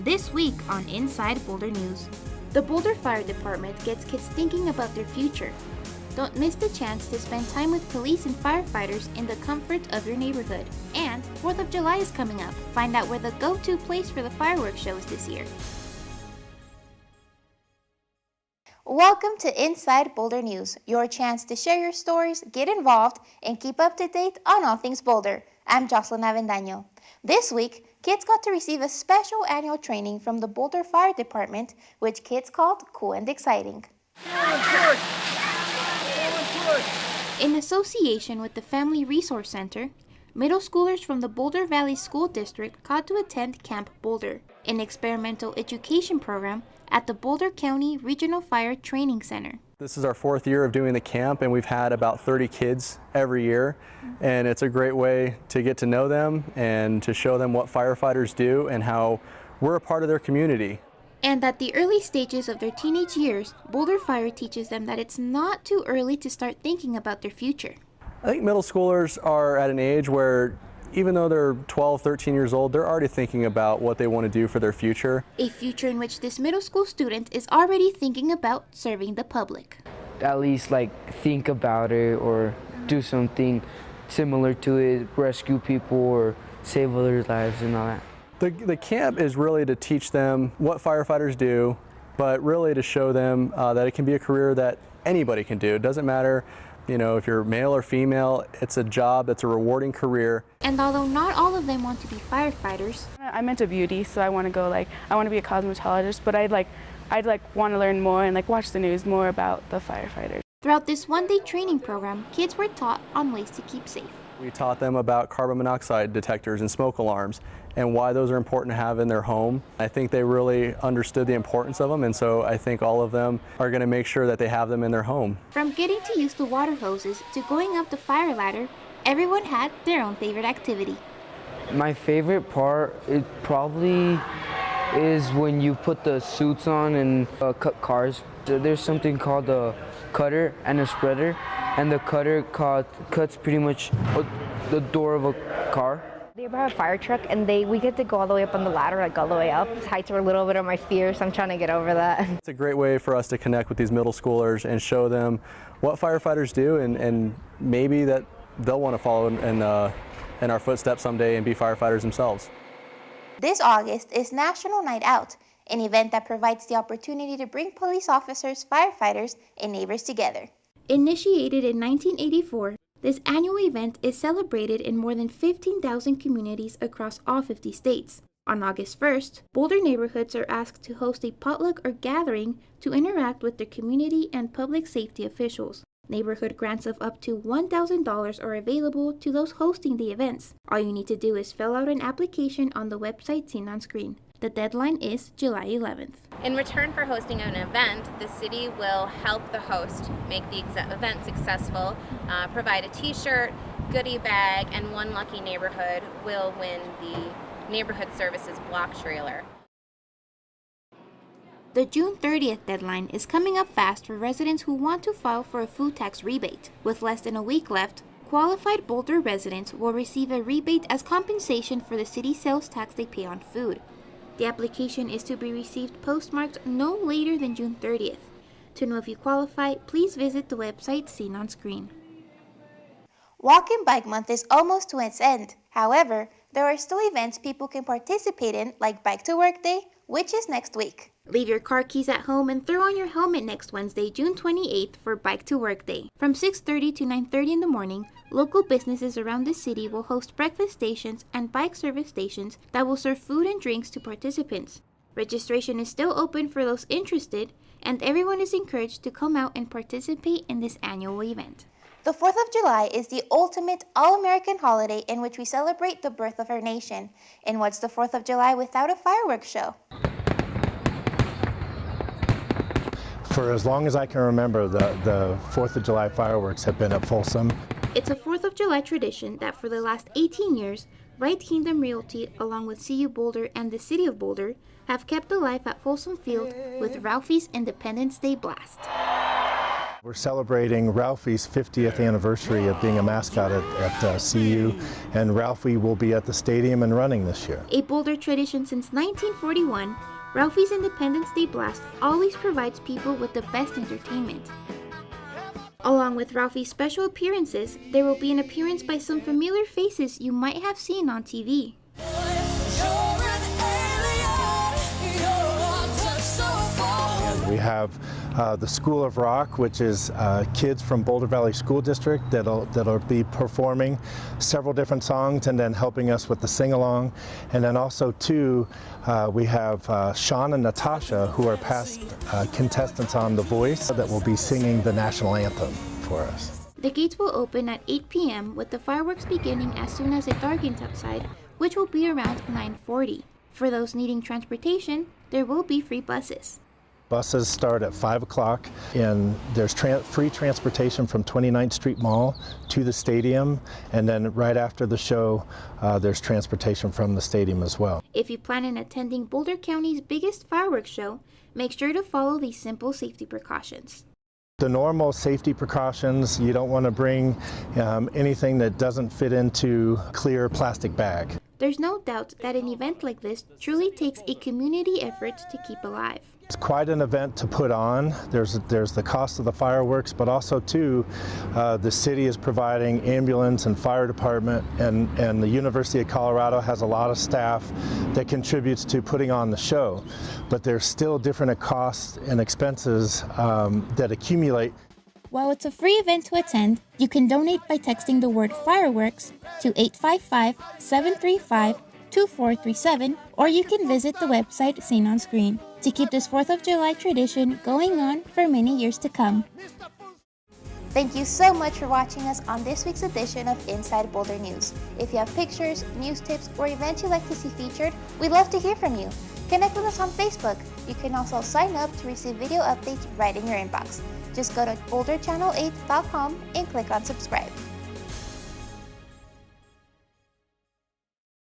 This week on Inside Boulder News, the Boulder Fire Department gets kids thinking about their future. Don't miss the chance to spend time with police and firefighters in the comfort of your neighborhood. And 4th of July is coming up. Find out where the go-to place for the fireworks show is this year. Welcome to Inside Boulder News, your chance to share your stories, get involved, and keep up to date on all things Boulder. I'm Jocelyn Avendaño. This week, kids got to receive a special annual training from the Boulder Fire Department, which kids called Cool and Exciting. In association with the Family Resource Center, middle schoolers from the Boulder Valley School District got to attend Camp Boulder, an experimental education program at the Boulder County Regional Fire Training Center. This is our 4th year of doing the camp, and we've had about 30 kids every year, and it's a great way to get to know them and to show them what firefighters do and how we're a part of their community. And at the early stages of their teenage years, Boulder Fire teaches them that it's not too early to start thinking about their future. I think middle schoolers are at an age where even though they're 12, 13 years old, they're already thinking about what they want to do for their future. A future in which this middle school student is already thinking about serving the public. At least think about it or do something similar to it, rescue people or save others' lives and all that. The camp is really to teach them what firefighters do, but really to show them that it can be a career that anybody can do. It doesn't matter, if you're male or female, it's a job, it's a rewarding career. And although not all of them want to be firefighters, I'm into beauty, so I want to go I want to be a cosmetologist, but I'd want to learn more and watch the news more about the firefighters. Throughout this one-day training program, kids were taught on ways to keep safe. We taught them about carbon monoxide detectors and smoke alarms and why those are important to have in their home. I think they really understood the importance of them, and so I think all of them are going to make sure that they have them in their home. From getting to use the water hoses to going up the fire ladder, everyone had their own favorite activity. My favorite part, it probably is when you put the suits on and cut cars. There's something called a cutter and a spreader, and the cutter cuts pretty much the door of a car. They have a fire truck, and we get to go all the way up on the ladder, all the way up. Heights are a little bit of my fear, so I'm trying to get over that. It's a great way for us to connect with these middle schoolers and show them what firefighters do, and maybe that they'll want to follow in our footsteps someday and be firefighters themselves. This August is National Night Out, an event that provides the opportunity to bring police officers, firefighters, and neighbors together. Initiated in 1984, this annual event is celebrated in more than 15,000 communities across all 50 states. On August 1st, Boulder neighborhoods are asked to host a potluck or gathering to interact with their community and public safety officials. Neighborhood grants of up to $1,000 are available to those hosting the events. All you need to do is fill out an application on the website seen on screen. The deadline is July 11th. In return for hosting an event, the city will help the host make the event successful, provide a t-shirt, goodie bag, and one lucky neighborhood will win the Neighborhood Services block trailer. The June 30th deadline is coming up fast for residents who want to file for a food tax rebate. With less than a week left, qualified Boulder residents will receive a rebate as compensation for the city sales tax they pay on food. The application is to be received postmarked no later than June 30th. To know if you qualify, please visit the website seen on screen. Walk and Bike Month is almost to its end. However, there are still events people can participate in, like Bike to Work Day, which is next week. Leave your car keys at home and throw on your helmet next Wednesday, June 28th for Bike to Work Day. From 6:30 to 9:30 in the morning, local businesses around the city will host breakfast stations and bike service stations that will serve food and drinks to participants. Registration is still open for those interested, and everyone is encouraged to come out and participate in this annual event. The 4th of July is the ultimate all-American holiday in which we celebrate the birth of our nation. And what's the 4th of July without a fireworks show? For as long as I can remember, the 4th of July fireworks have been at Folsom. It's a 4th of July tradition that for the last 18 years, Right Kingdom Realty, along with CU Boulder and the City of Boulder, have kept alive at Folsom Field with Ralphie's Independence Day Blast. We're celebrating Ralphie's 50th anniversary of being a mascot at CU, and Ralphie will be at the stadium and running this year. A Boulder tradition since 1941, Ralphie's Independence Day Blast always provides people with the best entertainment. Along with Ralphie's special appearances, there will be an appearance by some familiar faces you might have seen on TV. We have the School of Rock, which is kids from Boulder Valley School District that'll be performing several different songs and then helping us with the sing-along. And then also too, we have Sean and Natasha, who are past contestants on The Voice, that will be singing the national anthem for us. The gates will open at 8 p.m. with the fireworks beginning as soon as it darkens outside, which will be around 9:40. For those needing transportation, there will be free buses. Buses start at 5 o'clock, and there's free transportation from 29th Street Mall to the stadium, and then right after the show, there's transportation from the stadium as well. If you plan on attending Boulder County's biggest fireworks show, make sure to follow these simple safety precautions. The normal safety precautions, you don't want to bring anything that doesn't fit into a clear plastic bag. There's no doubt that an event like this truly takes a community effort to keep alive. It's quite an event to put on. There's the cost of the fireworks, but also too, the city is providing ambulance and fire department, and the University of Colorado has a lot of staff that contributes to putting on the show. But there's still different costs and expenses that accumulate. While it's a free event to attend, you can donate by texting the word fireworks to 855-735-2437, or you can visit the website seen on screen to keep this 4th of July tradition going on for many years to come. Thank you so much for watching us on this week's edition of Inside Boulder News. If you have pictures, news tips, or events you'd like to see featured, we'd love to hear from you. Connect with us on Facebook. You can also sign up to receive video updates right in your inbox. Just go to boulderchannel8.com and click on subscribe.